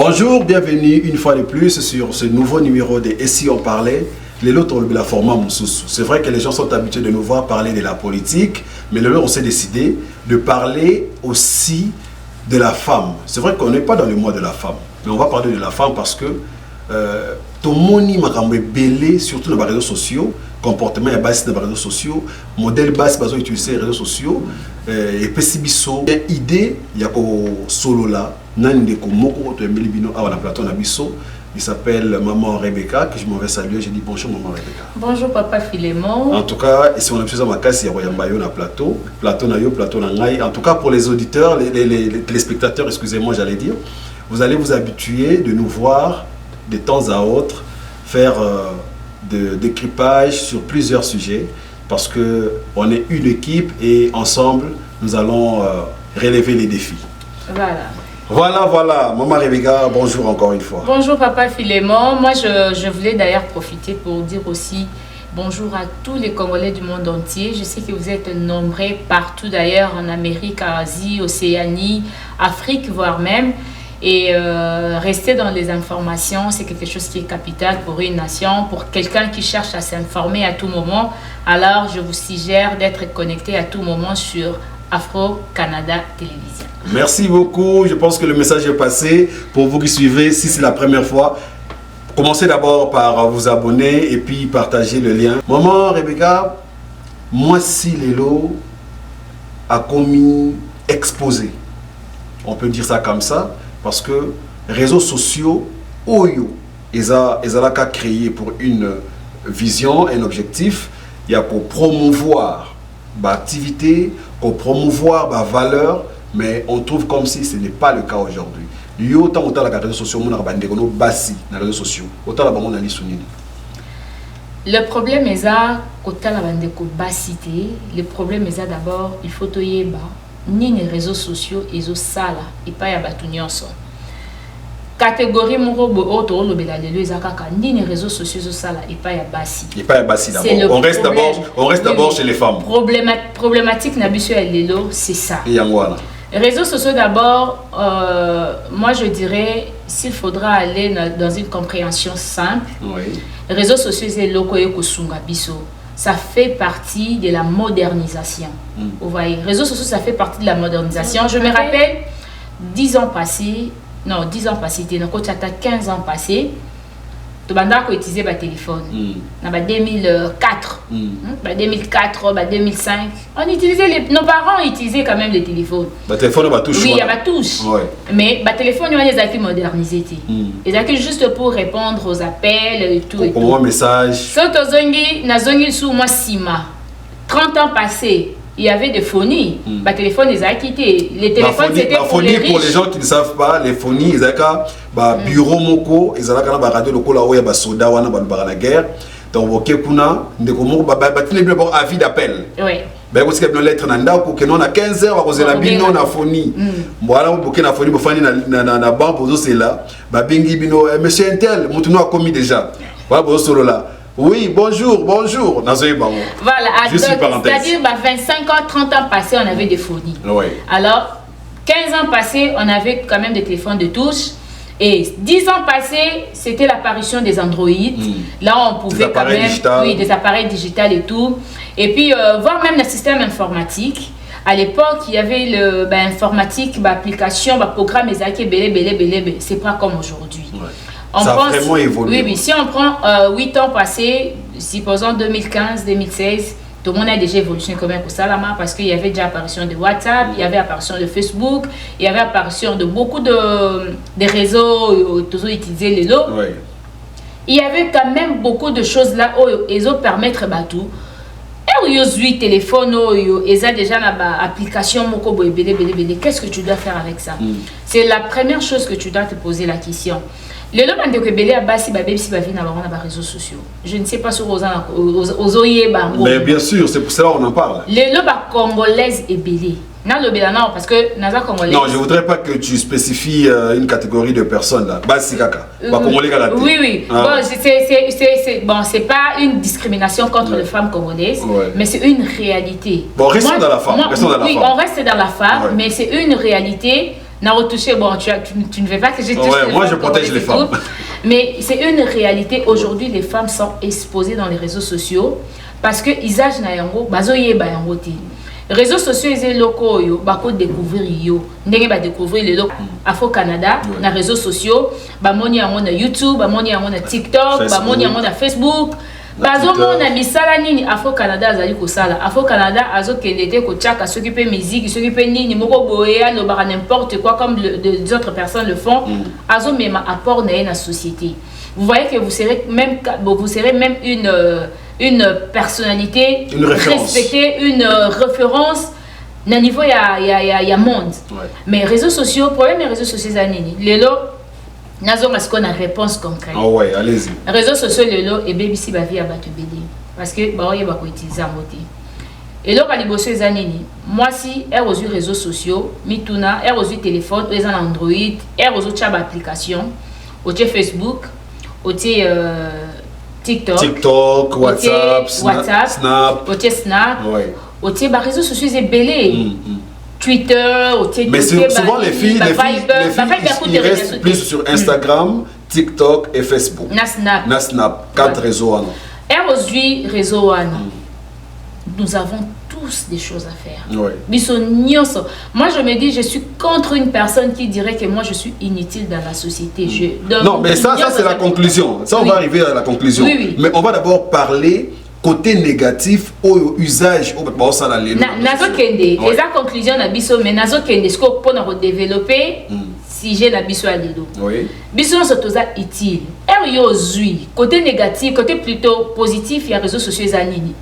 Bonjour, bienvenue une fois de plus sur ce nouveau numéro de Et si on parlait. Les autres ont la format Moussoussou. C'est vrai que les gens sont habitués de nous voir parler de la politique, mais le on s'est décidé de parler aussi de la femme. C'est vrai qu'on n'est pas dans le mois de la femme, mais on va parler de la femme parce que tout le monde est belé, surtout dans les réseaux sociaux, comportement est basé dans les réseaux sociaux, modèle basé sur utiliser les réseaux sociaux, et puis idée, il y a solo là, il s'appelle Maman Rebecca, que je m'en vais saluer. Je dis bonjour Maman Rebecca. Bonjour Papa Philémon. En tout cas, si on a besoin de ma casse, il y a un plateau. Plateau na yo, plateau na ngai. En tout cas, pour les auditeurs, les téléspectateurs, excusez-moi, j'allais dire, vous allez vous habituer de nous voir de temps à autre faire de décrypage sur plusieurs sujets parce qu'on est une équipe et ensemble, nous allons relever les défis. Voilà. Maman Rebecca, bonjour encore une fois. Bonjour Papa Philémon. Moi, je voulais d'ailleurs profiter pour dire aussi bonjour à tous les Congolais du monde entier. Je sais que vous êtes nombreux partout d'ailleurs, en Amérique, Asie, Océanie, Afrique, voire même. Et rester dans les informations, c'est quelque chose qui est capital pour une nation, pour quelqu'un qui cherche à s'informer à tout moment. Alors, je vous suggère d'être connecté à tout moment sur Afro-Canada Télévision. Merci beaucoup. Je pense que le message est passé. Pour vous qui suivez, si c'est la première fois, commencez d'abord par vous abonner et puis partager le lien. Maman Rebecca, moi si Lelo a commis exposé. On peut dire ça comme ça parce que réseaux sociaux, Oyo, ils ont créé pour une vision, un objectif. Il y a pour promouvoir l'activité, pour promouvoir la valeur, mais on trouve comme si ce n'est pas le cas aujourd'hui. Il y a autant de réseaux sociaux, on a des réseaux sociaux, autant de le problème est ça, le problème est ça d'abord, il faut que ni les réseaux sociaux et les salles et pas ya batunyoso. Catégorie morobo auto lobela lelo ezakaka ni les réseaux sociaux et salles et pas ya basi. Et pas ya basi d'abord. On reste d'abord chez les femmes. Problématique na biso ya lelo, c'est ça. Et yangwana. Réseaux sociaux d'abord, moi je dirais s'il faudra aller dans une compréhension simple. Oui. Réseaux sociaux c'est lokoye kosunga biso. Ça fait partie de la modernisation. Vous voyez, réseaux sociaux, ça fait partie de la modernisation. Je me rappelle, 10 ans passés, non, 10 ans passés, quand tu as 15 ans passés, tu as utilisé le téléphone. En 2004, 2004, 2005, on utilisait nos parents utilisaient quand même les téléphones. Le téléphone, il y a touche. Oui, il y a touche. Ouais. Mais le téléphone, il y a des acquis modernisés. Les acquis juste pour répondre aux appels et tout. Pour un message. Si tu as sous moi 6 mois, 30 ans passés, il y avait des phonies. Le téléphone, ils ont quitté. Les téléphones, c'était pour les riches. Pour les gens qui ne savent pas, les phonies, ils ont bureau moko, ils ont un radio local où il y a soda, où il y a la guerre. Donc, il y a un avis d'appel. Oui. Il y a une lettre pour que nous à 15 heures, on a une phonie. Voilà, on a une phonie pour faire une banque pour c'est là. Monsieur Intel, nous avons commis déjà. Voilà, pour ce là. Oui, bonjour. Voilà, c'est-à-dire 25 ans, 30 ans passés, on avait des phonies. Oui. Alors, 15 ans passés, on avait quand même des téléphones de touche. Et 10 ans passés, c'était l'apparition des Android. Là, on pouvait quand même... Oui, des appareils digitaux et tout. Et puis, voir même le système informatique. À l'époque, il y avait l'informatique, l'application, le programme, c'est pas comme aujourd'hui. Ouais. Ça a vraiment évolué. Oui, si on prend 8 ans passés, supposons 2015, 2016, tout le monde a déjà évolué quand même pour ça parce qu'il y avait déjà apparition de WhatsApp, il y avait apparition de Facebook, il y avait apparition de beaucoup de réseaux, toujours utilisés les lots. Oui. Il y avait quand même beaucoup de choses là où ils ont permettre tout. Et où ils ont téléphone, ils ont déjà l'application qu'est-ce que tu dois faire avec ça? C'est la première chose que tu dois te poser la question. Les gens qui ont été à Bassi, les réseaux sociaux. Je ne sais pas sur aux oyer. Mais bien sûr, c'est pour cela qu'on en parle. Les gens congolaises et belé. Non, parce que Naza Congolais. Non, je ne voudrais pas que tu spécifies une catégorie de personnes là. Bassi Kaka. Oui. Ah. Bon, c'est pas une discrimination contre les femmes congolaises, mais c'est une réalité. Bon, restons dans la femme. Oui, on reste dans la femme, mais c'est une réalité. n'a retouché, bon, tu ne veux pas que je touche ouais, moi je protège les femmes. Mais c'est une réalité. Aujourd'hui, les femmes sont exposées dans les réseaux sociaux parce que usage na yango bazoye ba yango ti. Réseaux sociaux les locaux yo bako découvrir yo. Ndenge ba découvrir les locaux Afro Canada na réseaux sociaux, ba moni yango na YouTube, ba moni yango na TikTok, ba moni yango na Facebook. Bazomo na misala nini Afro Canada azali ko sala. Afro Canada azo kendete ko tchaka s'occuper musique, s'occuper nini moko boya lo ba n'importe quoi comme des autres personnes le font. Azo même apport na la société. Vous voyez que vous serez même une personnalité respectée, une référence na niveau ya monde. Ouais. Mais réseaux sociaux, problème des réseaux sociaux zanini. Lelo nazo parce qu'on a réponse concrète. Ah ouais, allez-y. Réseaux sociaux lelo et BBC ba vie abatu bébé parce que ba oye ba ko utiliser en moté. Et là ka liboso zanini. Moi si er aux réseaux sociaux, mituna er aux téléphone, les en Android, er aux chaba application, au Facebook, au TikTok, WhatsApp, Snap, ouais. Au réseaux sociaux c'est belé. Twitter, mais souvent les filles ils restent plus sur Instagram, TikTok et Facebook. Na Snap, 4 réseaux. Réseau nous avons tous des choses à faire. Ouais. Moi je me dis, je suis contre une personne qui dirait que moi je suis inutile dans la société. Non, mais ça c'est la conclusion. Ça on va arriver à la conclusion. Oui. Mais on va d'abord parler côté négatif au usage au nazo kende et la conclusion na biso mais nazo kende ce qu'on peut redévelopper si j'ai la biso à lelo. Oui. Biso c'est tout ça utile. Côté négatif, côté plutôt positif, il y a réseaux sociaux zanini.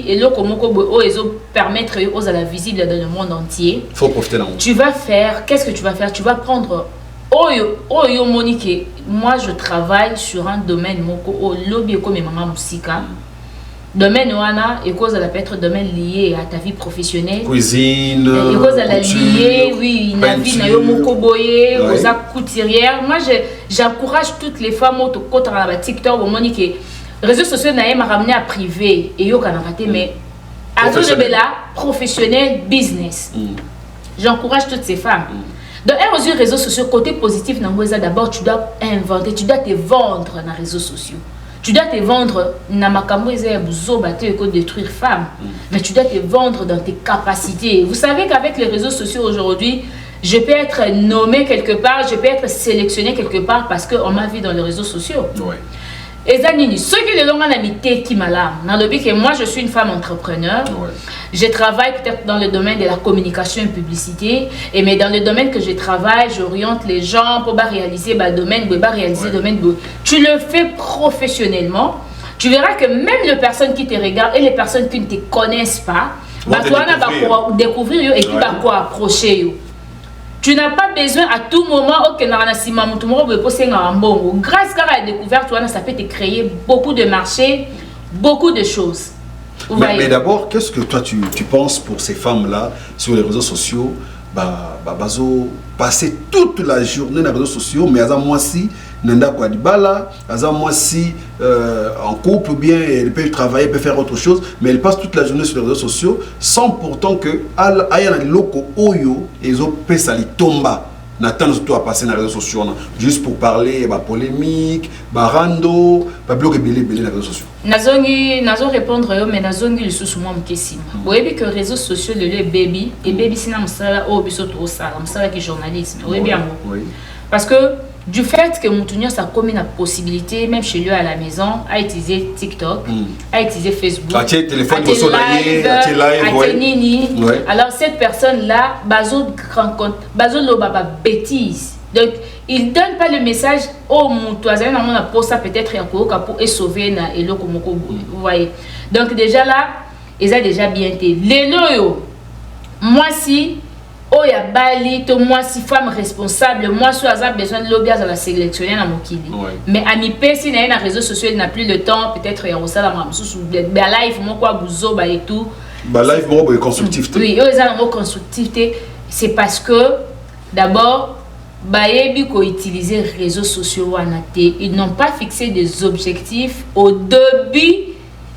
Et le komoko bo ezo permettre aux à la visible dans le monde entier. Faut profiter là. Tu vas faire, qu'est-ce que tu vas faire? Tu vas prendre Oyo Monique, moi je travaille sur un domaine moko au lobby comme mama musika. Domaine wana et cause ça peut être domaine lié à ta vie professionnelle, cuisine, et cause à la lié, oui, na vie na yo moko boye, aux couturière. Moi j'encourage toutes les femmes au côté dans la TikTok au Monique. Réseaux sociaux na m'a ramené à privé et yo kana raté mais à tout de bella professionnel business. J'encourage toutes ces femmes. Donc, aux réseaux sociaux, côté positif, d'abord, tu dois inventer, tu dois te vendre dans les réseaux sociaux. Tu dois te vendre, détruire femmes, mais tu dois te vendre dans tes capacités. Vous savez qu'avec les réseaux sociaux aujourd'hui, je peux être nommé quelque part, je peux être sélectionné quelque part parce qu'on m'a vu dans les réseaux sociaux. Ouais. Et Zanini, ceux qui le l'ont habité qui m'a là, que moi je suis une femme entrepreneur, je travaille peut-être dans le domaine de la communication et publicité, mais dans le domaine que je travaille, j'oriente les gens pour réaliser le domaine, tu le fais professionnellement, tu verras que même les personnes qui te regardent et les personnes qui ne te connaissent pas, toi on va découvrir et qui va quoi approcher. Tu n'as pas besoin à tout moment grâce à la découverte, ça peut te créer beaucoup de marchés, beaucoup de choses. Mais d'abord, qu'est-ce que toi tu penses pour ces femmes-là sur les réseaux sociaux, passer toute la journée dans les réseaux sociaux, mais à moi si Nanda Kouadibala, à moi si en couple ou bien elle peut travailler, elle peut faire autre chose, mais elle passe toute la journée sur les réseaux sociaux sans pourtant que Ayana Loko Oyo et Zope Sali Tomba n'attendent surtout à passer dans les réseaux sociaux juste pour parler polémique, rando, bloquer belé dans les réseaux sociaux. Nazo répondre mais nazongi le sous moi mkesima. Vous voyez que les réseaux sociaux le baby et baby c'est na msala o biso to sala, msala qui journalisme. Oui bien. Parce que du fait que Moutounias a commis la possibilité, même chez lui à la maison, à utiliser TikTok, à utiliser Facebook, à téléphone, à Nini. Alors cette personne-là, bazo rencontre, bazo lobaba bêtise. Donc il donne pas le message au Moutouazan, on a pour ça peut-être pour sauver na elo komoko, vous voyez. Donc déjà là, ils ont déjà bien été. Les loyaux, moi si oh ya bali to moi si femme responsable moi si a besoin de lobby à la sélectionner dans mon kili mais à mi pesi na les réseaux sociaux il n'a plus le temps peut-être ya osala ma sous live mo quoi buzo ba et tout live mo constructivité oui ils ont constructivité c'est parce que d'abord bayebi ko utiliser réseaux sociaux wanaté ils n'ont pas fixé des objectifs au début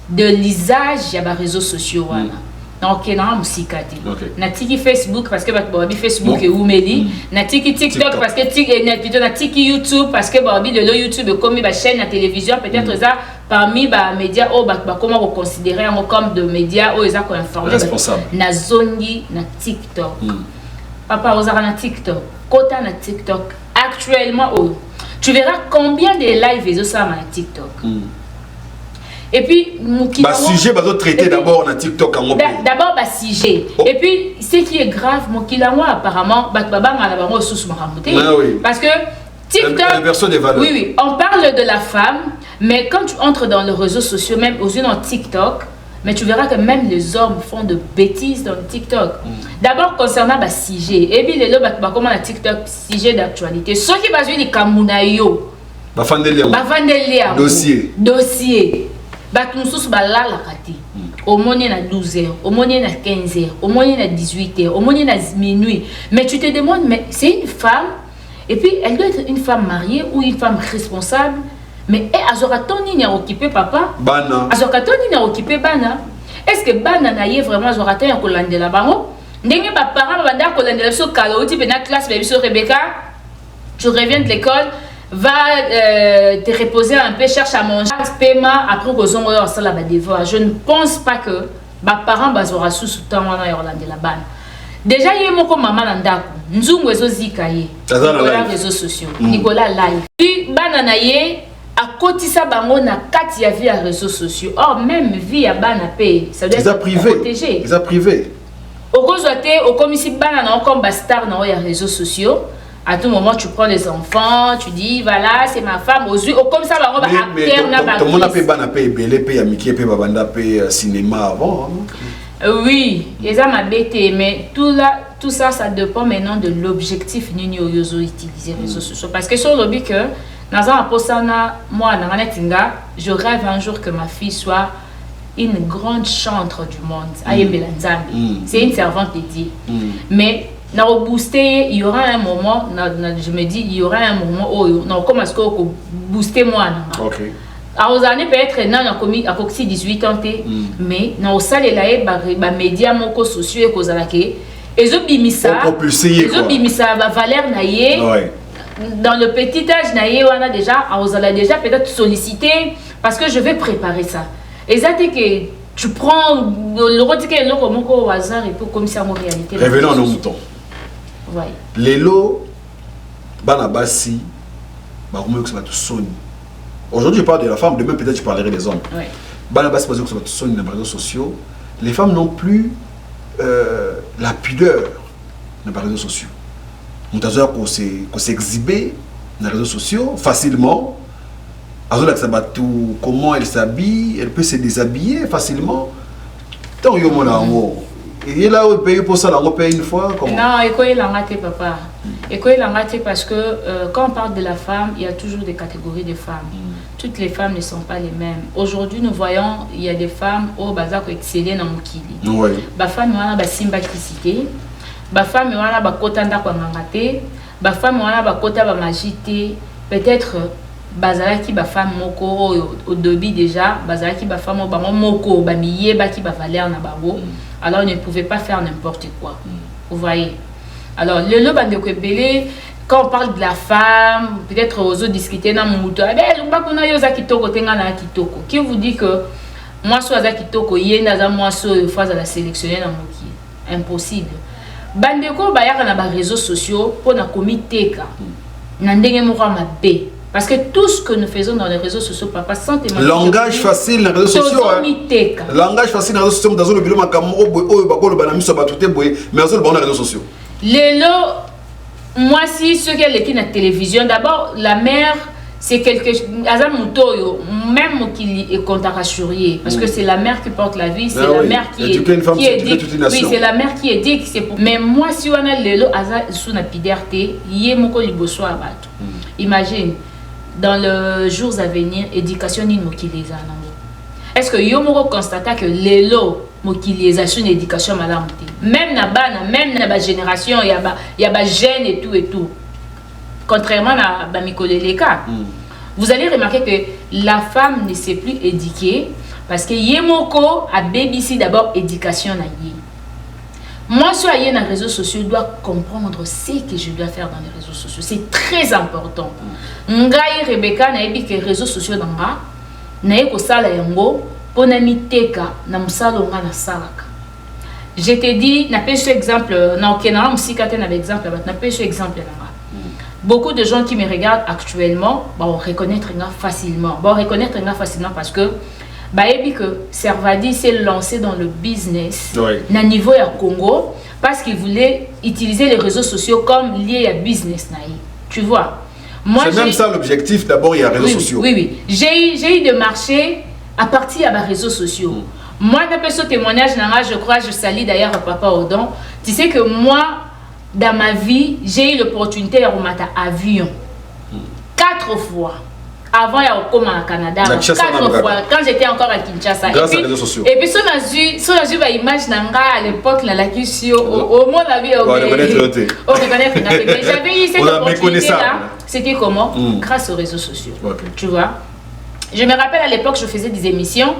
de l'usage ya ba réseaux sociaux wana donc na musika te na tiki Facebook parce que babi Facebook et oumeli na tiki TikTok parce que na tiki YouTube parce que babi le YouTube comme ba chaîne na télévision peut-être ça parmi ba médias oh ba comment on considérer comme de médias oh ils ont informé na zongi na TikTok papa ozara na TikTok kota na TikTok actuellement oh tu verras combien de lives ils ont ça na TikTok. Et puis, sujet, traiter d'abord dans TikTok. D'abord, sujet. Et puis, ce qui est grave, apparemment, parce que TikTok, oui, on parle de la femme, mais quand tu entres dans les réseaux sociaux, même aux yeux dans TikTok, mais tu verras que même les hommes font de bêtises dans TikTok. D'abord, concernant le sujet, et puis, les comment la TikTok, sujet d'actualité. Ceux qui basent les Kamunayo, dossier. Batunsus balala kati. Au moins na 12h, au moins na 15h, au moins na 18h, au moins na minuit. Mais tu te demandes, mais c'est une femme, et puis elle doit être une femme mariée ou une femme responsable. Mais azoratoni n'a occupé papa. Bana. Azoratoni n'a occupé Bana. Est-ce que Bana n'a y vraiment azoratoni à Kolande la baron? N'est-ce pas parents banda Kolande la so kaloti pena classe baby so Rebecca. Tu reviens de l'école. Va te reposer un peu, cherche à manger, paiement, après que on va la devoir. Je ne pense pas que mes parents bazora sous temps na Irlande la ban. Déjà il y a mon maman nandako, nzungu ezo zikaye. Nicolas réseaux sociaux, Nicolas live. Puis banana ye a kotisa bango na kati ya vie à réseaux sociaux. Or même vie à bana paye, ça doit être protégé. C'est privé. Au gozoté, au comme ici banana comme bastar na ya réseaux sociaux. À tout moment, tu prends les enfants, tu dis, voilà, c'est ma femme, aux yeux, comme ça, on va tout le monde a payé belé, payé amitié, payé babanda, payé cinéma avant. Oui, ils ont ma bête, mais tout ça, ça dépend maintenant de l'objectif Nini Oyozo utiliser les réseaux sociaux. Parce que sur le but que, dans un posana, moi, dans Tinga, je rêve un jour que ma fille soit une grande chantre du monde. C'est une servante dédiée. Mais dans booster, il y aura un moment, je me dis, il y aura un moment où comment est-ce qu'on booster moi. Ok. Alors, vous allez peut-être dans la coxie 18 ans, mais dans le salle là, les médias moko sociaux et cause à ils ont bimisa, valeur naïe. Dans le petit âge naïe, on a déjà, vous allez déjà peut-être solliciter parce que je vais préparer ça. Et ça dit que tu prends le retiquet au hasard et tout comme ça en réalité. Revenons à nos moutons. Ouais. Les lots, banabasi, aujourd'hui je parle de la femme, demain peut-être je parlerai des hommes. Banabasi, parce que sur les réseaux sociaux, les femmes n'ont plus la pudeur dans les réseaux sociaux. On a qu'on s'exhiber dans les réseaux sociaux facilement. Comment elle s'habille, elle peut se déshabiller facilement. Tant que et là, on paye pour ça, on paye une fois. Non, il a raté, papa. Il a raté parce que quand on parle de la femme, il y a toujours des catégories de femmes. Toutes les femmes ne sont pas les mêmes. Aujourd'hui, nous voyons, il y a des femmes au bazar qui excellent dans Mokili. Les femmes ont une sympathicité. Les femmes ont une kotanda kwa ngangate. Les femmes ont une kota magité. Peut-être bazalaki ba femme moko au début déjà bazalaki ba femme moko ba miye ba ki ba valeur na bango. Alors on ne pouvait pas faire n'importe quoi. Vous voyez. Alors le bande ko belé quand on parle de la femme, peut-être aux autres discuter dans mon moto. Lumba kuna yo za kitoko tenga na kitoko. Qui vous dit que moi so za kitoko yenda za moi so phase la sélectionner na moki. Impossible. Bande ko ba yaka na ba réseaux sociaux pour na komiteka. Na ndenge mo ma bé. Parce que tout ce que nous faisons dans les réseaux sociaux, papa, sans témoigner. Langage facile dans les réseaux sociaux. Langage facile dans les réseaux sociaux. Dans le bureau, mais dans les réseaux sociaux. Moi, si ce qui est la télévision, d'abord, la mère, c'est quelque chose. Même qui est contracturé. Parce que c'est la mère qui porte la vie, c'est la mère qui est oui, c'est la mère qui est dit. Mais moi, si on a le sous la piderté, imagine. Dans les jours à venir, éducation ni mokilisation. Est-ce que yo moko constate que les lots mokilisation et éducation madame même na bana même na ba génération il y a ba jeunes et tout contrairement à ba mikoleleka vous allez remarquer que la femme ne s'est plus éduquée parce que Yemoko a BBC d'abord éducation na yé. Moi, sur les réseaux sociaux, je dois comprendre ce que je dois faire dans les réseaux sociaux. C'est très important. Ngai Rebecca na ebi que réseaux sociaux nanga na eko sala yango pona miteka na musalo nga na salaka. Je te dis, na pêche exemple, na okena musika te na exemple, na pêche exemple nanga. Beaucoup de gens qui me regardent actuellement, vont reconnaître facilement. Vont reconnaître facilement parce que Baebi que Servadi s'est lancé dans le business na niveau ya Congo parce qu'il voulait utiliser les réseaux sociaux comme lié à business naï. Tu vois? C'est même ça l'objectif, d'abord il y a les réseaux sociaux. Oui. J'ai eu de marcher à partir des réseaux sociaux. Moi, d'après ce témoignage, je crois, je salue d'ailleurs Papa Odon. Tu sais que moi, dans ma vie, j'ai eu l'opportunité de remonter avion 4 fois. Avant, il y a au Canada, 4 fois, quand j'étais encore à Kinshasa. Grâce aux réseaux sociaux. Et puis, si on a vu l'image à l'époque, la question, au moins, la vie, on reconnaît. Mais j'avais eu cette opportunité-là. C'était comment? Grâce aux réseaux sociaux. Tu vois? Je me rappelle à l'époque, je faisais des émissions.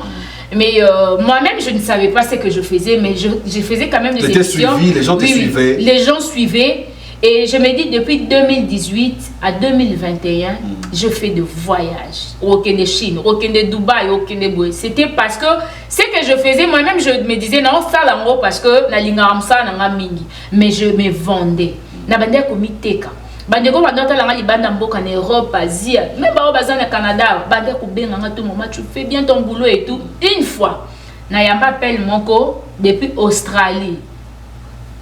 Mais moi-même, je ne savais pas ce que je faisais, mais je faisais quand même des émissions. Suivi, les gens te suivaient. Les gens suivaient. Et je me dis, depuis 2018 à 2021, je fais des voyages. Aucun de Chine, aucun de Dubaï, aucun de Boué. C'était parce que ce que je faisais, moi-même, je me disais, non, ça là, parce que la ligne ça n'a mingi. Mais je me vendais. Na bandé komi teka. Bandé ko bandota la ngali banda mboka en Europe, Asie, même ba bazana Canada, bandé ko benga tout moment, tu fais bien ton boulot et tout. Une fois, na yamba appelle moko depuis Australie.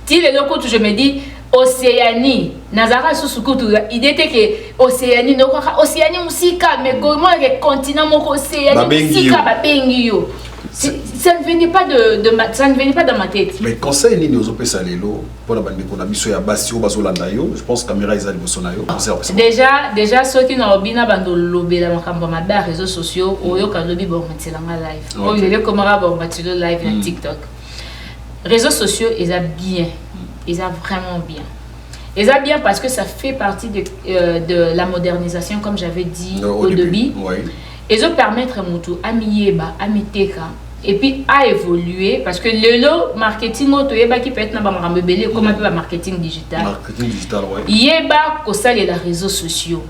Si le loko je me dis Océanie, Nazara Susukutu, il était que Océanie, Océanie musika, mais comment le continent moko Océanie musika ba bengio. Ça ne venait pas ça ne venait pas dans ma tête. Mais conseil ni aux opé salelo pour la bande qu'on a biso ya basio bazolanda yo, je pense caméra izali bosonayo. Déjà ceux qui n'ont bina bando lobela makambo maba réseaux sociaux oyo ka lobi bon matilanga live. O ile comment bon matilo live na TikTok. Réseaux sociaux ils a bien. Ils ont vraiment bien. Ils ont bien parce que ça fait partie de la modernisation, comme j'avais dit au début. Oui. Ils ont permettre à Moutou, à Mieba, à Miteka, et puis à évoluer parce que le lot marketing qui peut être comme un peu marketing digital. Marketing digital, oui. Yeba, kosa les réseaux sociaux.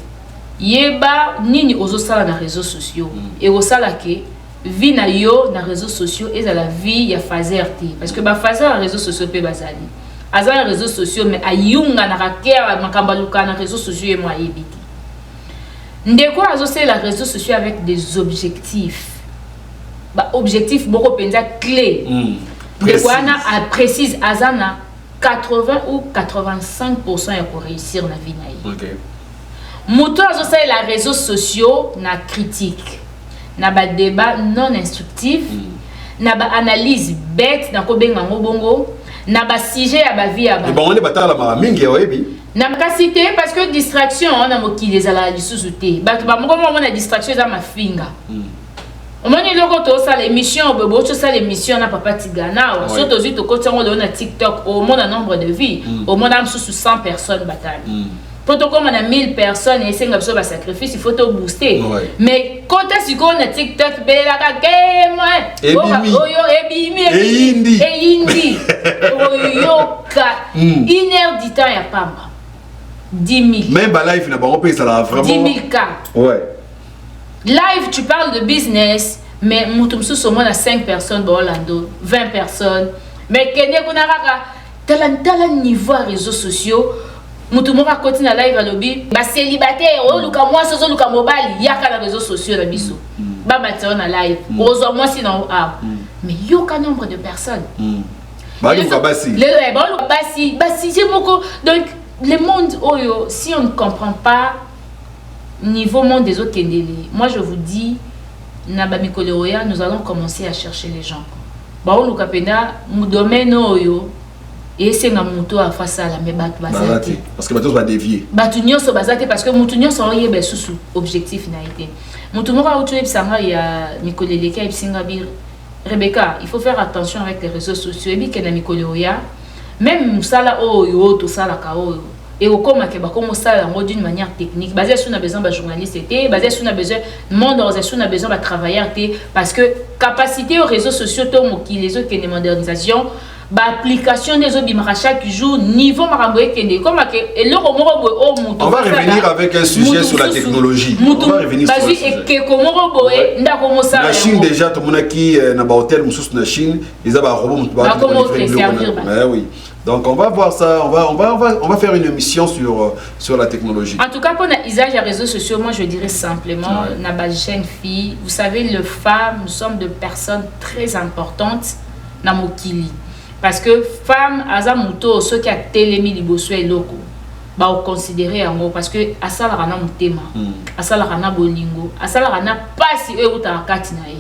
Yeba, nini ozo sala na réseaux sociaux. Et osala ke vie na yo na réseaux sociaux et à la vie ya fazer ti parce que ba fazer na réseaux sociaux pe bazali. Aza les réseaux sociaux mais ayunga na rakea makambaluka na réseaux sociaux et moi yebiti. Ndeko associer les réseaux sociaux avec des objectifs. Ba objectif boko penza clé. Ndeko ana précise azana 80 ou 85% pour réussir la vie na yi. OK. Muto associer les réseaux sociaux na critique. Na ba débat non instructif, na ba analyse bête na ko benga ngobongo. Na ba sujet ya ba vie ya ba. Et bon on est batala ma mingi ya webi. Na ka cité parce que distraction on a mokili ezala lisusu te. Ba ba moko mo na distraction za ma finga. On m'a dit loko to ça l'émission bebo to ça l'émission na papa Tigana. Surtout to ko tongo na TikTok au monde un nombre de vies. Au monde am sous 100 personnes bataille. Pour toi, comme on a 1000 personnes et c'est un sacrifice, il faut te booster. Mais quand tu es sur TikTok, bela game, indi, oyoka, 1 heure du temps, il n'y a pas 10 000. Même live, n'a pas repris ça là vraiment. 10 000 cas. Ouais. Live, tu parles de business, mais Moutoumsou, au moins, 5 personnes, Orlando, 20 personnes. Mais Kenya, tu as un niveau à réseaux sociaux. Moutoumora continue à live à lobby. Bah célibataire, oh luka moi sozo luka mobile, yaka na réseaux sociaux la biso. Bah maintenant na live. Ozo moi sinon ah. Mais yoka nombre de personnes. Bah luka basi. Le bah luka basi c'est beaucoup. Donc le monde oyo si on ne comprend pas niveau monde des autres kendele. Moi je vous dis na ba mikoloya nous allons commencer à chercher les gens. Bah luka pena mu domaine oyo. Et c'est un mouton à face à la mais bazati parce que bateau va dévier batunyo so bazati parce que moutonyo so yebe sous objectif na été mouton mora auto ebsanga ya mikoleleka ebsinga bir Rebecca il faut faire attention avec les réseaux sociaux et bi kena mikoleoya même musala oyo to sala ka oyo et au comme ça d'une manière technique basé sur on a besoin de journalistes basé sur on a besoin monde organisation on a besoin de travailleurs parce que capacité aux réseaux sociaux qui les autres qui des modernisation application des autres chaque jour niveau maramboé comme on va revenir avec un sujet sur la technologie on va revenir sur le sujet la Chine déjà tout le monde qui na ba hôtel mususu na Chine ils ont un robot oui. Donc on va voir ça, on va faire une émission sur la technologie. En tout cas, pour l'usage des réseaux sociaux, moi je dirais simplement, na jeune fille, vous savez, les femmes, nous sommes de personnes très importantes na mokili. Parce que femmes, azamuto, ceux qui a télémi liboso et loko, bah on considérer en gros parce que asala rana mutema, asala rana bolingo, asala rana pasi e utakati na e.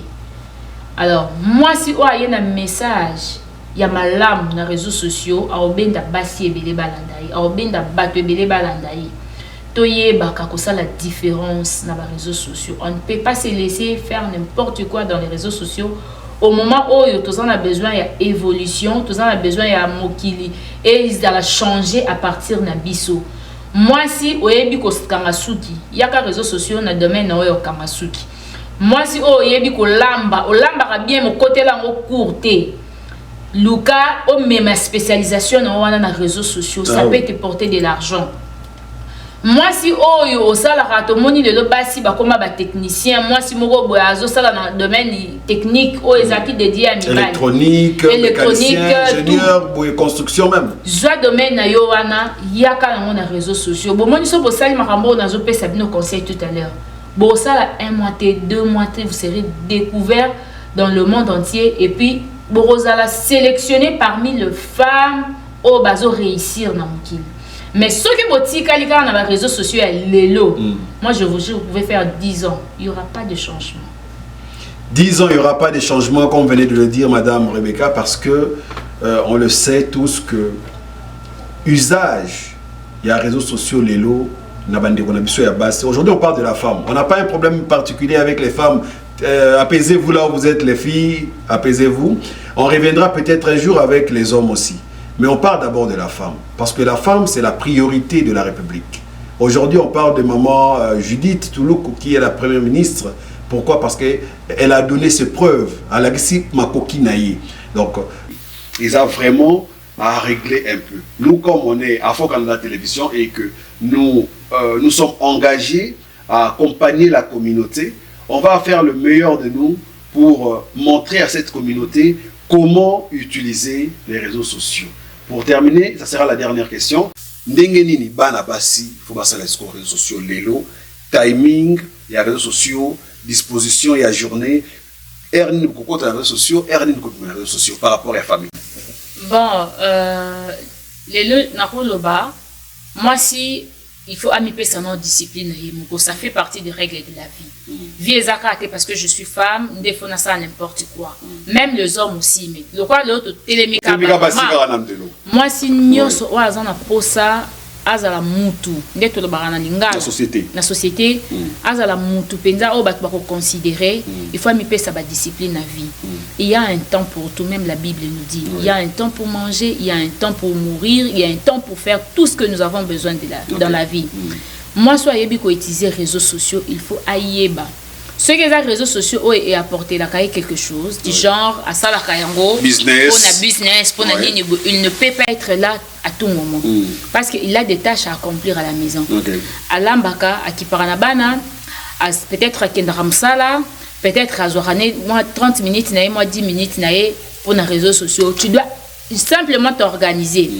Alors moi si on a un message il y a malam na réseaux sociaux a obenda basi ebele balandai a obenda bato ebele balandai toyeba kako ça la différence na ba réseaux sociaux on ne peut pas se laisser faire n'importe quoi dans les réseaux sociaux au moment où tous en a besoin il y a évolution tous en a besoin il y a mokili et ils allaient changer à partir na biso moi si oyebi ko kamasuki il y a ka réseaux sociaux na domaine na oyo kamasuki moi si oyebi ko lamba ka bien mon côté là en courté Luka, on met ma spécialisation dans les réseaux sociaux, ça peut te porter de l'argent. Moi, si au salaire, tout le monde est comme un technicien, moi, si mon boyazo, ça dans le domaine technique, aux acquis dédiés à électronique, ingénieur, construction même. Soit domaine na yoana, il y a quand même les réseaux sociaux. Bon, moi, nous sommes au salaire, on a joué nos conseils tout à l'heure. Bon, ça, 1 mois, 2 mois, vous serez découvert dans le monde entier et puis Borozala sélectionné parmi les femmes au bazo réussir dans mon kill. Mais ceux qui botika les gars dans les réseaux sociaux lélo. Moi je vous jure vous pouvez faire 10 ans, il y aura pas de changement. 10 ans il y aura pas de changement comme venait de le dire madame Rebecca parce que on le sait tous que usage il y a réseaux sociaux lélo na bande on a biso ya base. Aujourd'hui on parle de la femme. On n'a pas un problème particulier avec les femmes. Apaisez-vous là où vous êtes les filles, apaisez-vous. On reviendra peut-être un jour avec les hommes aussi. Mais on parle d'abord de la femme. Parce que la femme, c'est la priorité de la République. Aujourd'hui, on parle de maman Judith Toulouk, qui est la première ministre. Pourquoi? Parce qu'elle a donné ses preuves. Elle a dit Makokinaï. Donc, ils ont vraiment à régler un peu. Nous, comme on est à Faux Canada Télévision et que nous sommes engagés à accompagner la communauté, on va faire le meilleur de nous pour montrer à cette communauté comment utiliser les réseaux sociaux. Pour terminer, ça sera la dernière question. Ndengenini bana basi, faut passer les réseaux sociaux lelo, timing, il y a réseaux sociaux, disposition, il y a journée, ernin kokota les réseaux sociaux, ernin kokota les réseaux sociaux par rapport à la famille. Bon, lelo nakoloba, moi si il faut amiper sa non-discipline, ça fait partie des règles de la vie. Vie est parce que je suis femme, ne défends ça n'importe quoi. Même les hommes aussi, mais le quoi l'autre téléméca. Moi si nous sommes pour ça, azala mutu, ndeto lo barana linga. La société, azala mutu penza o bat bako considérer, il faut amiper sa discipline la vie. Il y a un temps pour tout, même la Bible nous dit. Il y a un temps pour manger, il y a un temps pour mourir, il y a un temps pour faire tout ce que nous avons besoin dans la vie. Moi, soit yebiko utiliser les réseaux sociaux, il faut ayeba. Ceux qui ont les réseaux sociaux ont apporté la quelque chose, du genre à ça la kayango, business, pour il ne peut pas être là à tout moment. Parce qu'il a des tâches à accomplir à la maison. À l'ambaka, à Kiparanabana, peut-être à Kendramsala, peut-être à Zorane, moi 30 minutes, moi 10 minutes pour les réseaux sociaux. Tu dois simplement t'organiser.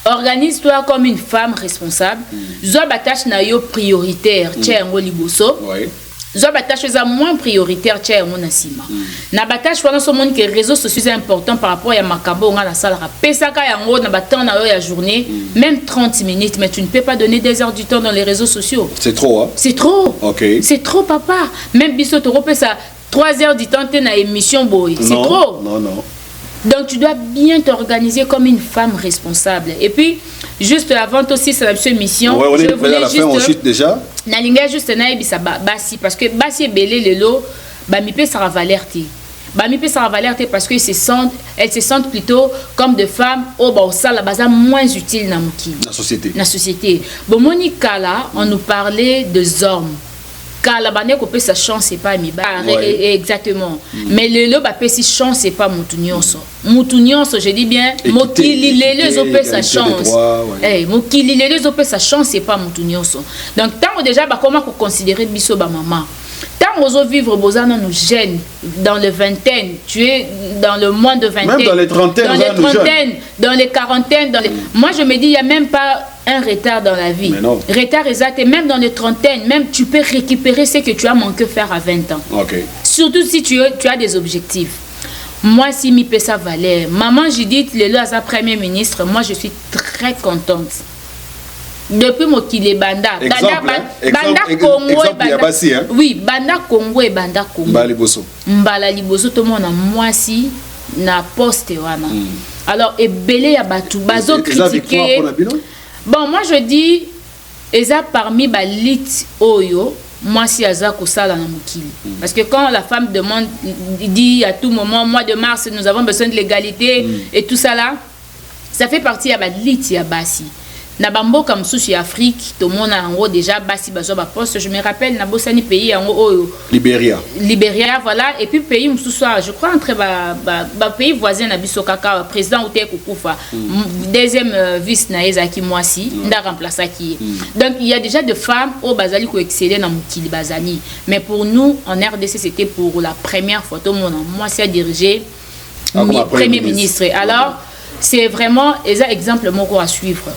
Organise-toi comme une femme responsable. Zoba tâche na yo prioritaire, tchè ngo liboso. Zoba tâche moins prioritaire, tchè ngo nasima. Na batache wana so monde que réseaux sociaux c'est important par rapport à makabo nga la salle pesaka yango na batan na yo ya journée, même 30 minutes, mais tu ne peux pas donner des heures du temps dans les réseaux sociaux. C'est trop hein. C'est trop. OK. C'est trop papa. Même biso to repesa 3 heures du temps t'es na émission boy. C'est trop. Non non. Donc tu dois bien t'organiser comme une femme responsable. Et puis juste avant aussi cette émission, ouais, je voulais à la fin ensuite déjà. Na linga juste na ebisa basi parce que basi belé lelo ba mi pe ça valerté. Bami peut ça valeur parce que elles se sentent plutôt comme des femmes au bon ça la base moins utile dans la société. La société. Bon Monica là, on nous parlait des hommes. Car la banane peut sa chance c'est pas mi exactement. Mais le lo ba peut si chance c'est pas mutunyoso. Mutunyoso je dis bien mokili les opé sa chance. Eh mokili les opé sa chance c'est pas mutunyoso. Donc tant déjà ba comment qu'on considérer biso ba maman. Tant aux vivre bozana nous gêne dans les vingtaines, tu es dans le moins de vingtaine, même dans les trentaines, dans les quarantaines, moi je me dis il y a même pas un retard dans la vie. Retard exact et même dans les trentaines, même tu peux récupérer ce que tu as manqué faire à 20 ans. Okay. Surtout si tu as des objectifs. Moi si mi pesa valeur, maman Judith Lelo à sa première ministre, moi je suis très contente. Depuis mon Kile Banda, Banda Congo et Banda, oui, Banda Congo et Banda Congo. Mbala Liboso, tout le monde a moi si na poste wana. Alors et belé ya batu, bazo critiquer. Bon, moi je dis, eza parmi balit oyo, moi si aza kosala na mokili. Parce que quand la femme demande, dit à tout moment, mois de mars, nous avons besoin de l'égalité et tout ça là, ça fait partie ya balit ya basi. Na bambo comme souci Afrique tout le monde a en haut déjà basi bazo ba poste je me rappelle na bosani pays en haut Libéria voilà et puis pays moussousa je crois entre ba pays voisin na biso kaka président Oute Kukufa deuxième vice na ezaki mwasi nda remplacer qui donc il y a déjà des femmes au bazali ko exceller na mukili bazani mais pour nous en RDC c'était pour la première fois tout le monde mwasi a dirigé premier ministre alors c'est vraiment un exemple moko à suivre.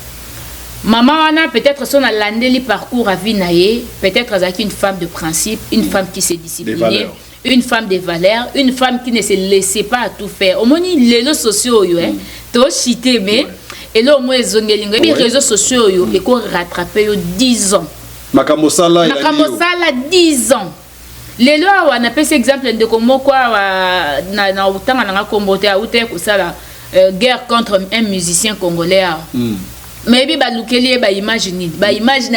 Maman Anna, peut-être son a landé le parcours à vie naïe, peut-être une femme de principe, une femme qui s'est disciplinée, une femme de valeurs, une femme qui ne se laissait pas tout faire. Au moins, les réseaux sociaux, tu as chité, mais et là, au moins, les réseaux sociaux, ils ont rattrapé 10 ans. Makamosala 10 ans. Les lois, on a fait cet exemple de comment quoi, na autant on a combattu à Oute guerre contre un musicien congolais. Mais bien balukeli ba imagine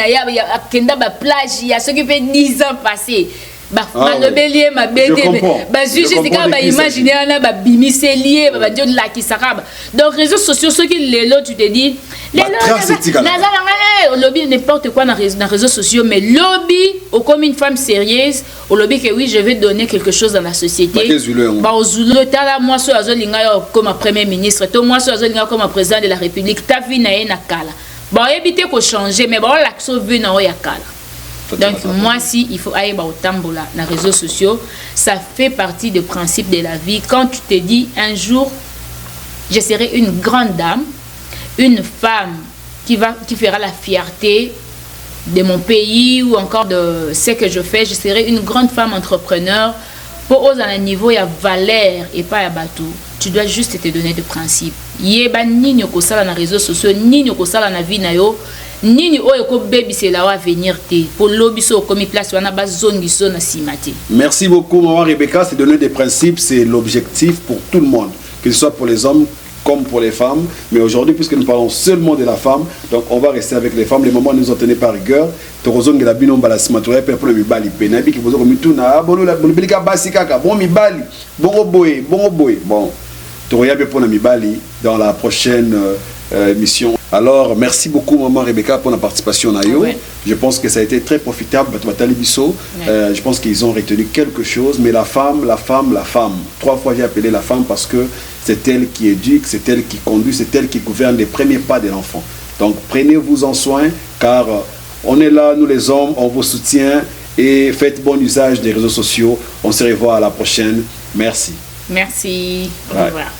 ya kenda ba plage ya ce qui fait 10 ans passé ba malobelier ma bébé ba juger c'est quand ba imaginer ana ba bimiselier ba dio la ki sakaba donc réseaux sociaux ceux qui les lots tu te dis les lots lobby n'importe quoi dans réseaux sociaux mais lobby au comme une femme sérieuse au lobby que oui je vais donner quelque chose dans la société ba ozulo tala moi so azolinga comme premier ministre to moi so azolinga comme président de la République ta vie na na kala ba éviter ko changer mais ba l'action vu na ya kala. Donc moi si il faut aller au tambola dans les réseaux sociaux, ça fait partie des principes de la vie. Quand tu te dis un jour je serai une grande dame, une femme qui fera la fierté de mon pays ou encore de ce que je fais, je serai une grande femme entrepreneur. Pour oser à un niveau il y a valeur et pas à bateau. Tu dois juste te donner des principes. Yeba ni nyoko sala na réseaux sociaux ni nyoko sala na vie na yo. Nini oyo ko baby c'est là à venir te pour lobiso comme place wana ba zongi so na simati. Merci beaucoup maman Rebecca, c'est donner des principes, c'est l'objectif pour tout le monde, que ce soit pour les hommes comme pour les femmes, mais aujourd'hui puisque nous parlons seulement de la femme, donc on va rester avec les femmes. Les moments nous ont tenu par rigueur. Torozon la binom bala simatoire pour mi bali penabi qui vous ont mis tout na bon la bolika basikaka bon mi bali bon boy bon Toroya be pour mi bali dans la prochaine émission. Alors, merci beaucoup, maman Rebecca, pour la participation à Yo. Je pense que ça a été très profitable. Je pense qu'ils ont retenu quelque chose. Mais la femme. 3 fois, j'ai appelé la femme parce que c'est elle qui éduque, c'est elle qui conduit, c'est elle qui gouverne les premiers pas de l'enfant. Donc, prenez-vous en soin, car on est là, nous les hommes, on vous soutient. Et faites bon usage des réseaux sociaux. On se revoit à la prochaine. Merci. Merci. Au revoir.